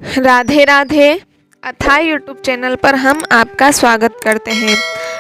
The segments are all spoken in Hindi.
राधे राधे। अथाह यूट्यूब चैनल पर हम आपका स्वागत करते हैं।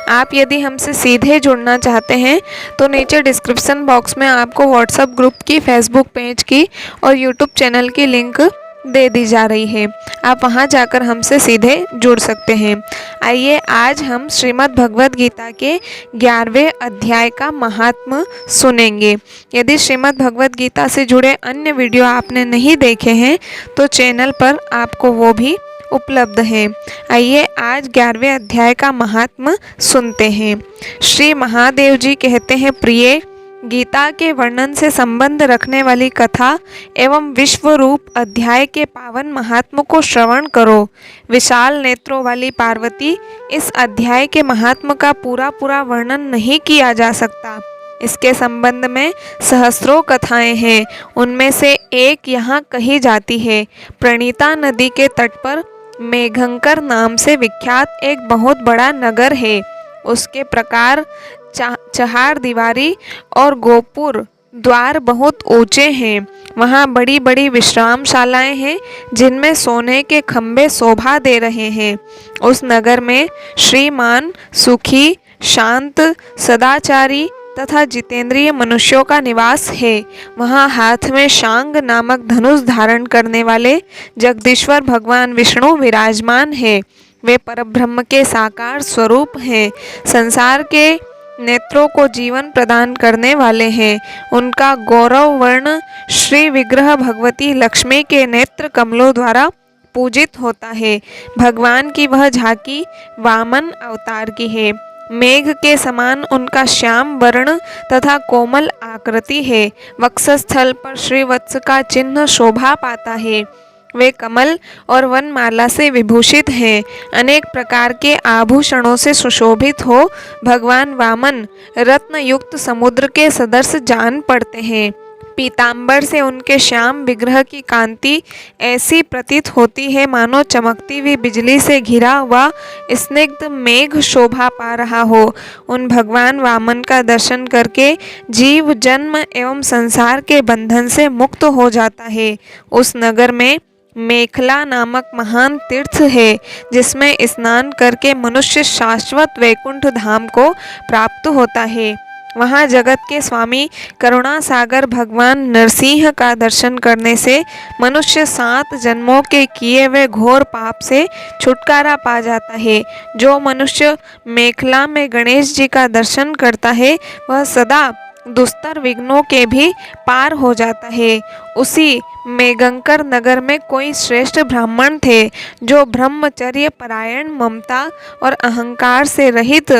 आप यदि हमसे सीधे जुड़ना चाहते हैं तो नीचे डिस्क्रिप्शन बॉक्स में आपको व्हाट्सएप ग्रुप की, फेसबुक पेज की और यूट्यूब चैनल की लिंक दे दी जा रही है। आप वहां जाकर हमसे सीधे जुड़ सकते हैं। आइए आज हम श्रीमद् भगवद गीता के 11वें अध्याय का महात्म्य सुनेंगे। यदि श्रीमद् भगवद गीता से जुड़े अन्य वीडियो आपने नहीं देखे हैं तो चैनल पर आपको वो भी उपलब्ध हैं। आइए आज 11वें अध्याय का महात्म्य सुनते हैं। श्री महादेव जी कहते हैं, प्रिय, गीता के वर्णन से संबंध रखने वाली कथा एवं विश्व रूप अध्याय के पावन महात्म को श्रवण करो। विशाल नेत्रों वाली पार्वती, इस अध्याय के महात्म का पूरा वर्णन नहीं किया जा सकता। इसके संबंध में सहस्त्रों कथाएं हैं। उनमें से एक यहाँ कही जाती है। प्रणीता नदी के तट पर मेघंकर नाम से विख्यात एक बहुत बड़ा नगर है। उसके प्रकार चहार दीवारी और गोपुर द्वार बहुत ऊंचे हैं। वहाँ बड़ी बड़ी विश्रामशालाएं हैं जिनमें सोने के खंभे शोभा दे रहे हैं। उस नगर में श्रीमान, सुखी, शांत, सदाचारी तथा जितेंद्रिय मनुष्यों का निवास है। वहाँ हाथ में शांग नामक धनुष धारण करने वाले जगदीश्वर भगवान विष्णु विराजमान है। वे परब्रह्म के साकार स्वरूप हैं। संसार के नेत्रों को जीवन प्रदान करने वाले हैं। उनका गौरव वर्ण श्री विग्रह भगवती लक्ष्मी के नेत्र कमलों द्वारा पूजित होता है। भगवान की वह झांकी वामन अवतार की है। मेघ के समान उनका श्याम वर्ण तथा कोमल आकृति है। वक्षस्थल पर श्रीवत्स का चिन्ह शोभा पाता है। वे कमल और वनमाला से विभूषित हैं। अनेक प्रकार के आभूषणों से सुशोभित हो भगवान वामन रत्न युक्त समुद्र के सदृश जान पड़ते हैं। पीतांबर से उनके श्याम विग्रह की कांति ऐसी प्रतीत होती है मानो चमकती हुई बिजली से घिरा हुआ स्निग्ध मेघ शोभा पा रहा हो। उन भगवान वामन का दर्शन करके जीव जन्म एवं संसार के बंधन से मुक्त हो जाता है। उस नगर में मेखला नामक महान तीर्थ है जिसमें स्नान करके मनुष्य शाश्वत वैकुंठ धाम को प्राप्त होता है। वहाँ जगत के स्वामी करुणा सागर भगवान नरसिंह का दर्शन करने से मनुष्य 7 जन्मों के किए हुए घोर पाप से छुटकारा पा जाता है। जो मनुष्य मेखला में गणेश जी का दर्शन करता है वह सदा दुस्तर विघ्नों के भी पार हो जाता है। उसी मेघंकर नगर में कोई श्रेष्ठ ब्राह्मण थे जो ब्रह्मचर्य परायण, ममता और अहंकार से रहित,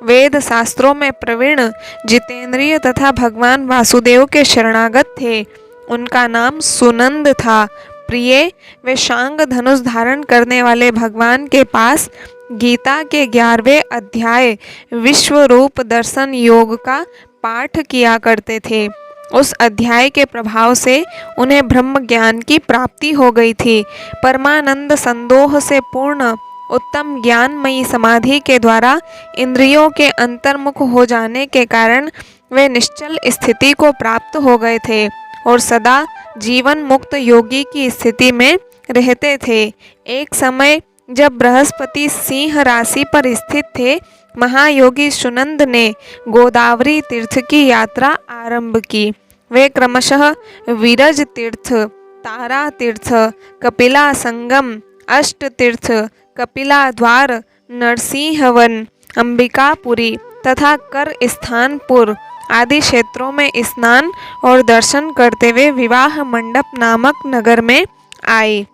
वेद शास्त्रों में प्रवीण, जितेंद्रिय तथा भगवान वासुदेव के शरणागत थे। उनका नाम सुनंद था। प्रिय, वे शांग धनुष धारण करने वाले भगवान के पास गीता के 11वें अध्याय विश्व रूप दर्शन योग का पाठ किया करते थे। उस अध्याय के प्रभाव से उन्हें ब्रह्म ज्ञान की प्राप्ति हो गई थी। परमानंद संदोह से पूर्ण उत्तम ज्ञानमयी समाधि के द्वारा इंद्रियों के अंतर्मुख हो जाने के कारण वे निश्चल स्थिति को प्राप्त हो गए थे और सदा जीवन मुक्त योगी की स्थिति में रहते थे। एक समय जब बृहस्पति सिंह राशि पर स्थित थे, महायोगी सुनंद ने गोदावरी तीर्थ की यात्रा आरंभ की। वे क्रमशः विरज तीर्थ, तारा तीर्थ, कपिला संगम, अष्ट तीर्थ, कपिला द्वार, नरसिंहवन, अंबिकापुरी तथा कर स्थानपुर आदि क्षेत्रों में स्नान और दर्शन करते हुए विवाह मंडप नामक नगर में आए।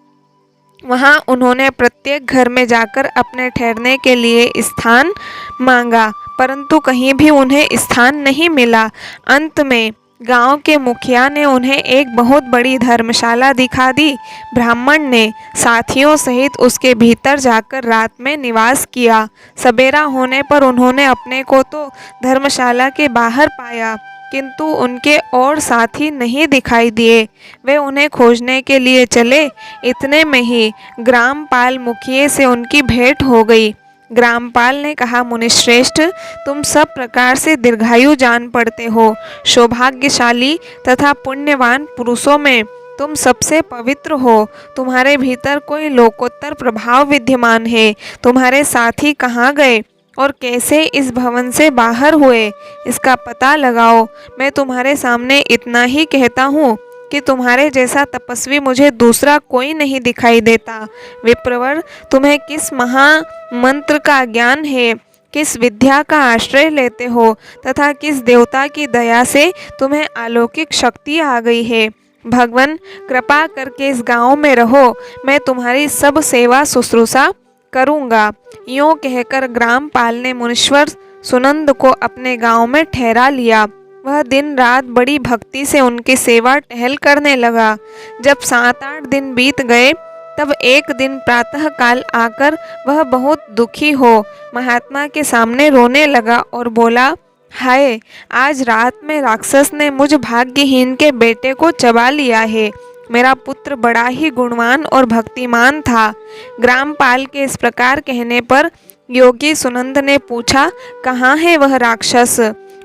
वहाँ उन्होंने प्रत्येक घर में जाकर अपने ठहरने के लिए स्थान मांगा, परंतु कहीं भी उन्हें स्थान नहीं मिला। अंत में गांव के मुखिया ने उन्हें एक बहुत बड़ी धर्मशाला दिखा दी। ब्राह्मण ने साथियों सहित उसके भीतर जाकर रात में निवास किया। सवेरा होने पर उन्होंने अपने को तो धर्मशाला के बाहर पाया, किंतु उनके और साथी नहीं दिखाई दिए। वे उन्हें खोजने के लिए चले। इतने में ही ग्रामपाल मुखिए से उनकी भेंट हो गई। ग्रामपाल ने कहा, मुनिश्रेष्ठ, तुम सब प्रकार से दीर्घायु जान पड़ते हो। सौभाग्यशाली तथा पुण्यवान पुरुषों में तुम सबसे पवित्र हो, तुम्हारे भीतर कोई लोकोत्तर प्रभाव विद्यमान है। तुम्हारे साथी कहाँ गए और कैसे इस भवन से बाहर हुए, इसका पता लगाओ। मैं तुम्हारे सामने इतना ही कहता हूँ कि तुम्हारे जैसा तपस्वी मुझे दूसरा कोई नहीं दिखाई देता। विप्रवर, तुम्हें किस महामंत्र का ज्ञान है, किस विद्या का आश्रय लेते हो तथा किस देवता की दया से तुम्हें अलौकिक शक्ति आ गई है। भगवान, कृपा करके इस गांव में रहो, मैं तुम्हारी सब सेवा शुश्रूषा करूंगा। यूं कहकर ग्रामपाल ने मुनीश्वर सुनंद को अपने गांव में ठहरा लिया। वह दिन रात बड़ी भक्ति से उनकी सेवा टहल करने लगा। जब 7-8 दिन बीत गए तब एक दिन प्रातः काल आकर वह बहुत दुखी हो महात्मा के सामने रोने लगा और बोला, हाय, आज रात में राक्षस ने मुझ भाग्यहीन के बेटे को चबा लिया है। मेरा पुत्र बड़ा ही गुणवान और भक्तिमान था। ग्रामपाल के इस प्रकार कहने पर योगी सुनंद ने पूछा, कहाँ है वह राक्षस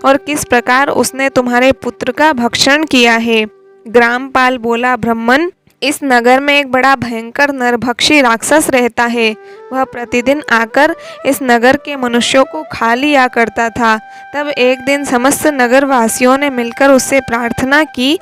और किस प्रकार उसने तुम्हारे पुत्र का भक्षण किया है। ग्रामपाल बोला, ब्राह्मण, इस नगर में एक बड़ा भयंकर नरभक्षी राक्षस रहता है। वह प्रतिदिन आकर इस नगर के मनुष्यों को खा लिया करता था। तब एक दिन समस्त नगर वासियों ने मिलकर उससे प्रार्थना की,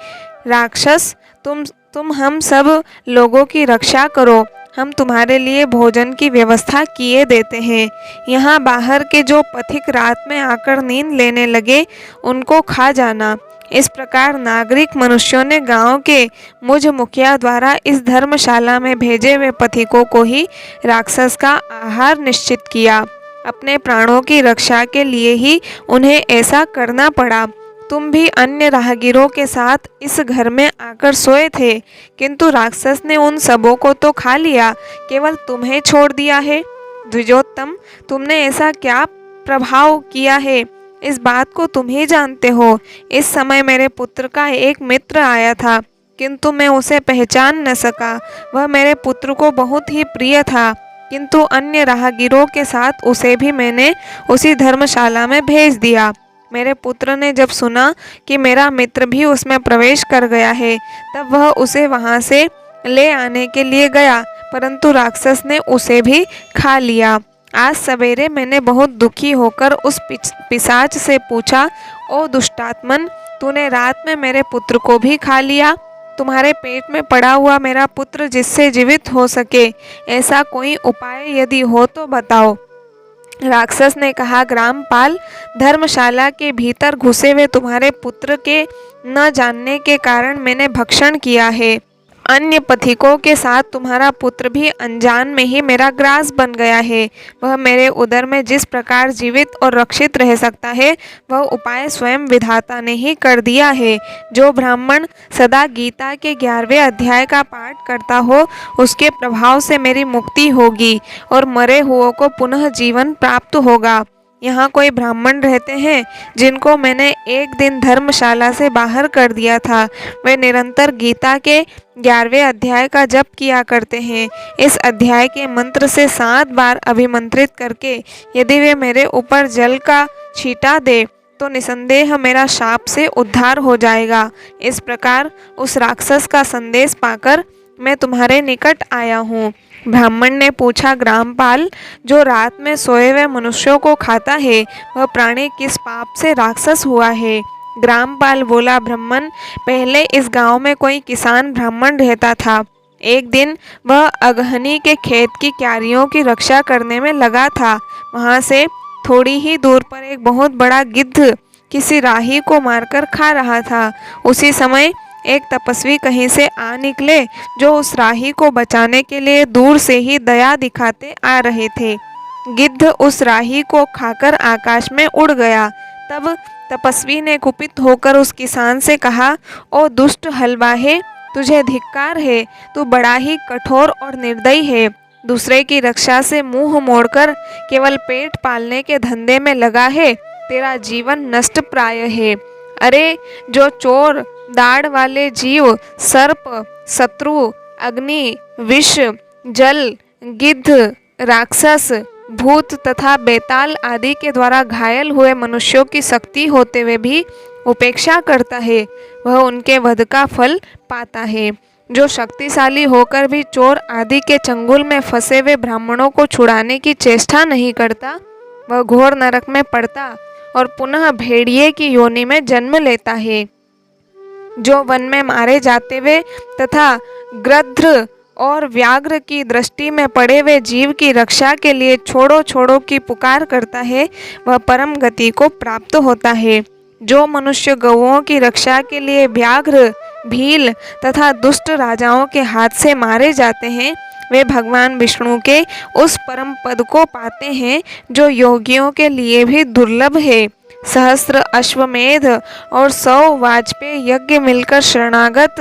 राक्षस, तुम हम सब लोगों की रक्षा करो, हम तुम्हारे लिए भोजन की व्यवस्था किए देते हैं। यहाँ बाहर के जो पथिक रात में आकर नींद लेने लगे उनको खा जाना। इस प्रकार नागरिक मनुष्यों ने गांव के मुझ मुखिया द्वारा इस धर्मशाला में भेजे हुए पथिकों को ही राक्षस का आहार निश्चित किया। अपने प्राणों की रक्षा के लिए ही उन्हें ऐसा करना पड़ा। तुम भी अन्य राहगीरों के साथ इस घर में आकर सोए थे, किंतु राक्षस ने उन सबों को तो खा लिया, केवल तुम्हें छोड़ दिया है। द्विजोत्तम, तुमने ऐसा क्या प्रभाव किया है, इस बात को तुम ही जानते हो। इस समय मेरे पुत्र का एक मित्र आया था, किंतु मैं उसे पहचान न सका। वह मेरे पुत्र को बहुत ही प्रिय था, किंतु अन्य राहगीरों के साथ उसे भी मैंने उसी धर्मशाला में भेज दिया। मेरे पुत्र ने जब सुना कि मेरा मित्र भी उसमें प्रवेश कर गया है, तब वह उसे वहां से ले आने के लिए गया, परंतु राक्षस ने उसे भी खा लिया। आज सवेरे मैंने बहुत दुखी होकर उस पिशाच से पूछा, ओ दुष्टात्मन, तूने रात में मेरे पुत्र को भी खा लिया। तुम्हारे पेट में पड़ा हुआ मेरा पुत्र जिससे जीवित हो सके, ऐसा कोई उपाय यदि हो तो बताओ। राक्षस ने कहा, ग्रामपाल, धर्मशाला के भीतर घुसे हुए तुम्हारे पुत्र के न जानने के कारण मैंने भक्षण किया है। अन्य पथिकों के साथ तुम्हारा पुत्र भी अनजान में ही मेरा ग्रास बन गया है। वह मेरे उदर में जिस प्रकार जीवित और रक्षित रह सकता है, वह उपाय स्वयं विधाता ने ही कर दिया है। जो ब्राह्मण सदा गीता के 11वें अध्याय का पाठ करता हो, उसके प्रभाव से मेरी मुक्ति होगी और मरे हुओं को पुनः जीवन प्राप्त होगा। यहाँ कोई ब्राह्मण रहते हैं जिनको मैंने एक दिन धर्मशाला से बाहर कर दिया था। वे निरंतर गीता के 11वें अध्याय का जप किया करते हैं। इस अध्याय के मंत्र से 7 बार अभिमंत्रित करके यदि वे मेरे ऊपर जल का छींटा दे तो निसंदेह मेरा शाप से उद्धार हो जाएगा। इस प्रकार उस राक्षस का संदेश पाकर मैं तुम्हारे निकट आया हूँ। ब्राह्मण ने पूछा, ग्रामपाल, जो रात में सोए हुए मनुष्यों को खाता है, वह प्राणी किस पाप से राक्षस हुआ है। ग्रामपाल बोला, ब्राह्मण, पहले इस गांव में कोई किसान ब्राह्मण रहता था। एक दिन वह अगहनी के खेत की क्यारियों की रक्षा करने में लगा था। वहां से थोड़ी ही दूर पर एक बहुत बड़ा गिद्ध किसी राही को मारकर खा रहा था। उसी समय एक तपस्वी कहीं से आ निकले जो उस राही को बचाने के लिए दूर से ही दया दिखाते आ रहे थे। गिद्ध उस राही को खाकर आकाश में उड़ गया। तब तपस्वी ने कुपित होकर उस किसान से कहा, ओ दुष्ट हलवाहे, तुझे धिक्कार है, तू बड़ा ही कठोर और निर्दयी है। दूसरे की रक्षा से मुंह मोड़कर केवल पेट पालने के धंधे में लगा है। तेरा जीवन नष्ट प्राय है। अरे, जो चोर, दाढ़ वाले जीव, सर्प, शत्रु, अग्नि, विष, जल, गिद्ध, राक्षस, भूत तथा बेताल आदि के द्वारा घायल हुए मनुष्यों की शक्ति होते हुए भी उपेक्षा करता है, वह उनके वध का फल पाता है। जो शक्तिशाली होकर भी चोर आदि के चंगुल में फंसे हुए ब्राह्मणों को छुड़ाने की चेष्टा नहीं करता, वह घोर नरक में पड़ता और पुनः भेड़िए की योनि में जन्म लेता है। जो वन में मारे जाते हुए तथा गृध्र और व्याघ्र की दृष्टि में पड़े हुए जीव की रक्षा के लिए छोड़ो छोड़ो की पुकार करता है, वह परम गति को प्राप्त होता है। जो मनुष्य गौओं की रक्षा के लिए व्याघ्र, भील तथा दुष्ट राजाओं के हाथ से मारे जाते हैं, वे भगवान विष्णु के उस परम पद को पाते हैं जो योगियों के लिए भी दुर्लभ है। सहस्त्र अश्वमेध और 100 वाजपेय यज्ञ मिलकर शरणागत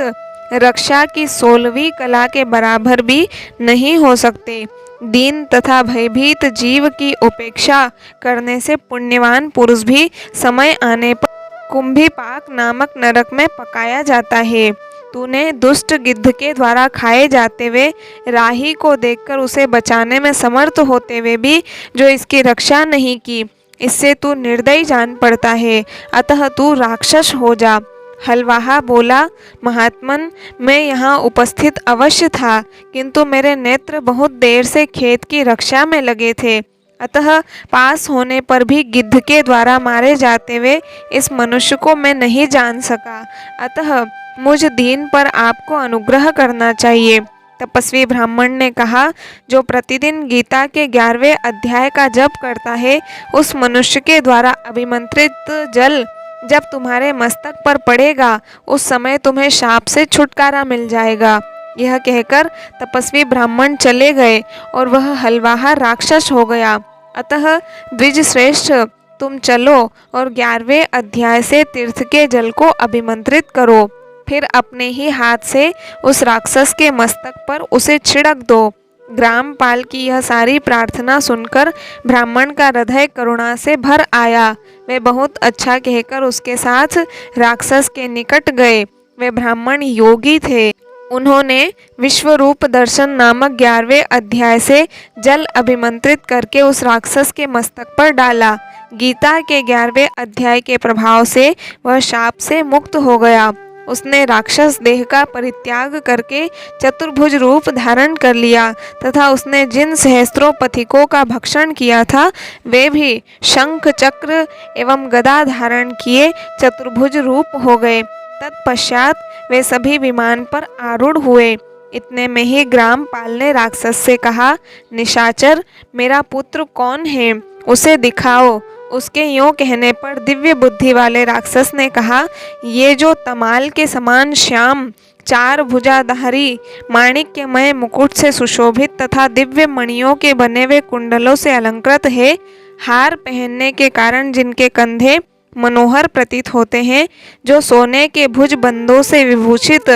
रक्षा की 16वीं कला के बराबर भी नहीं हो सकते। दीन तथा भयभीत जीव की उपेक्षा करने से पुण्यवान पुरुष भी समय आने पर कुंभीपाक नामक नरक में पकाया जाता है। तूने दुष्ट गिद्ध के द्वारा खाए जाते हुए राही को देखकर उसे बचाने में समर्थ होते हुए भी जो इसकी रक्षा नहीं की, इससे तू निर्दयी जान पड़ता है, अतः तू राक्षस हो जा। हलवाहा बोला, महात्मन, मैं यहाँ उपस्थित अवश्य था, किंतु मेरे नेत्र बहुत देर से खेत की रक्षा में लगे थे, अतः पास होने पर भी गिद्ध के द्वारा मारे जाते हुए इस मनुष्य को मैं नहीं जान सका, अतः मुझ दीन पर आपको अनुग्रह करना चाहिए। तपस्वी ब्राह्मण ने कहा, जो प्रतिदिन गीता के 11वें अध्याय का जप करता है, उस मनुष्य के द्वारा अभिमंत्रित जल जब तुम्हारे मस्तक पर पड़ेगा, उस समय तुम्हें शाप से छुटकारा मिल जाएगा। यह कहकर तपस्वी ब्राह्मण चले गए और वह हलवाहा राक्षस हो गया। अतः द्विज श्रेष्ठ, तुम चलो और 11वें अध्याय से तीर्थ के जल को अभिमंत्रित करो, फिर अपने ही हाथ से उस राक्षस के मस्तक पर उसे छिड़क दो। ग्रामपाल की यह सारी प्रार्थना सुनकर ब्राह्मण का हृदय करुणा से भर आया। वे बहुत अच्छा कहकर उसके साथ राक्षस के निकट गए। वे ब्राह्मण योगी थे। उन्होंने विश्वरूप दर्शन नामक 11वें अध्याय से जल अभिमंत्रित करके उस राक्षस के मस्तक पर डाला। गीता के 11वें अध्याय के प्रभाव से वह शाप से मुक्त हो गया। उसने राक्षस देह का परित्याग करके चतुर्भुज रूप धारण कर लिया तथा उसने जिन सहस्त्रों पथिकों का भक्षण किया था, वे भी शंख चक्र एवं गदा धारण किए चतुर्भुज रूप हो गए। तत्पश्चात वे सभी विमान पर आरूढ़ हुए। इतने में ही ग्रामपाल ने राक्षस से कहा, निशाचर, मेरा पुत्र कौन है, उसे दिखाओ। उसके यों कहने पर दिव्य बुद्धि वाले राक्षस ने कहा, ये जो तमाल के समान श्याम, 4 भुजाधारी, माणिक्यमय मुकुट से सुशोभित तथा दिव्य मणियों के बने हुए कुंडलों से अलंकृत है, हार पहनने के कारण जिनके कंधे मनोहर प्रतीत होते हैं, जो सोने के भुज बंदों से विभूषित,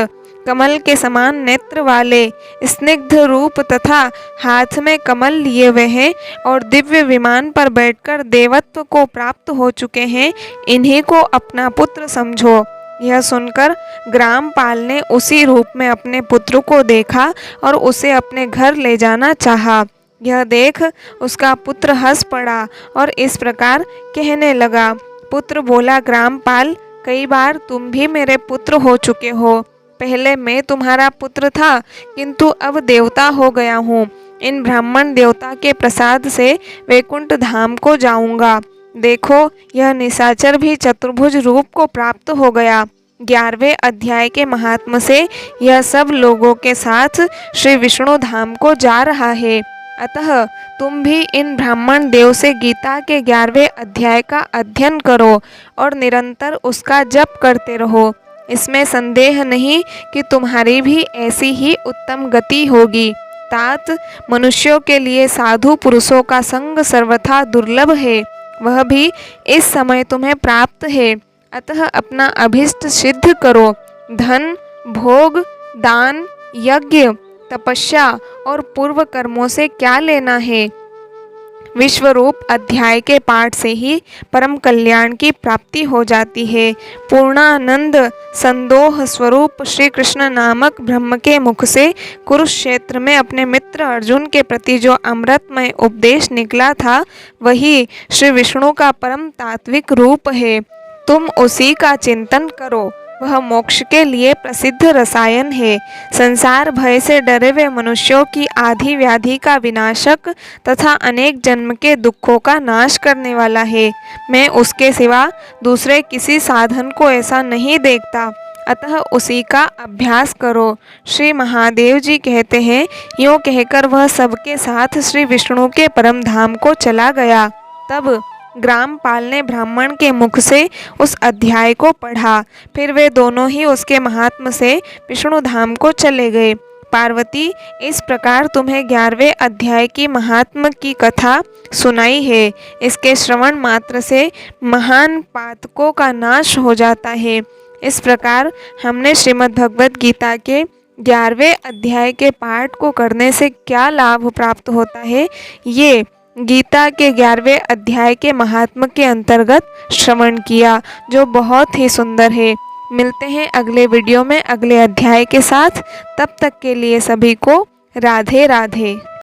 कमल के समान नेत्र वाले, स्निग्ध रूप तथा हाथ में कमल लिए हुए हैं और दिव्य विमान पर बैठकर देवत्व को प्राप्त हो चुके हैं, इन्हीं को अपना पुत्र समझो। यह सुनकर ग्रामपाल ने उसी रूप में अपने पुत्र को देखा और उसे अपने घर ले जाना चाहा। यह देख उसका पुत्र हंस पड़ा और इस प्रकार कहने लगा। पुत्र बोला, ग्रामपाल, कई बार तुम भी मेरे पुत्र हो चुके हो। पहले मैं तुम्हारा पुत्र था, किंतु अब देवता हो गया हूँ। इन ब्राह्मण देवता के प्रसाद से वैकुंठ धाम को जाऊंगा। देखो, यह निशाचर भी चतुर्भुज रूप को प्राप्त हो गया। 11वें अध्याय के महात्म से यह सब लोगों के साथ श्री विष्णु धाम को जा रहा है। अतः तुम भी इन ब्राह्मण देव से गीता के 11वें अध्याय का अध्ययन करो और निरंतर उसका जप करते रहो। इसमें संदेह नहीं कि तुम्हारी भी ऐसी ही उत्तम गति होगी। तात, मनुष्यों के लिए साधु पुरुषों का संग सर्वथा दुर्लभ है, वह भी इस समय तुम्हें प्राप्त है। अतः अपना अभिष्ट सिद्ध करो। धन, भोग, दान, यज्ञ, तपस्या और पूर्व कर्मों से क्या लेना है। विश्वरूप अध्याय के पाठ से ही परम कल्याण की प्राप्ति हो जाती है। पूर्णानंद संदोह स्वरूप श्री कृष्ण नामक ब्रह्म के मुख से कुरुक्षेत्र में अपने मित्र अर्जुन के प्रति जो अमृतमय उपदेश निकला था, वही श्री विष्णु का परम तात्विक रूप है। तुम उसी का चिंतन करो। वह मोक्ष के लिए प्रसिद्ध रसायन है। संसार भय से डरे हुए मनुष्यों की आधी व्याधि का विनाशक तथा अनेक जन्म के दुखों का नाश करने वाला है। मैं उसके सिवा दूसरे किसी साधन को ऐसा नहीं देखता, अतः उसी का अभ्यास करो। श्री महादेव जी कहते हैं, यूँ कहकर वह सबके साथ श्री विष्णु के परम धाम को चला गया। तब ग्रामपाल ने ब्राह्मण के मुख से उस अध्याय को पढ़ा। फिर वे दोनों ही उसके महात्म से विष्णु धाम को चले गए। पार्वती, इस प्रकार तुम्हें 11वें अध्याय की महात्म की कथा सुनाई है। इसके श्रवण मात्र से महान पातकों का नाश हो जाता है। इस प्रकार हमने श्रीमद् भगवद गीता के 11वें अध्याय के पाठ को करने से क्या लाभ प्राप्त होता है, ये गीता के 11वें अध्याय के महात्म के अंतर्गत श्रवण किया, जो बहुत ही सुंदर है। मिलते हैं अगले वीडियो में अगले अध्याय के साथ। तब तक के लिए सभी को राधे राधे।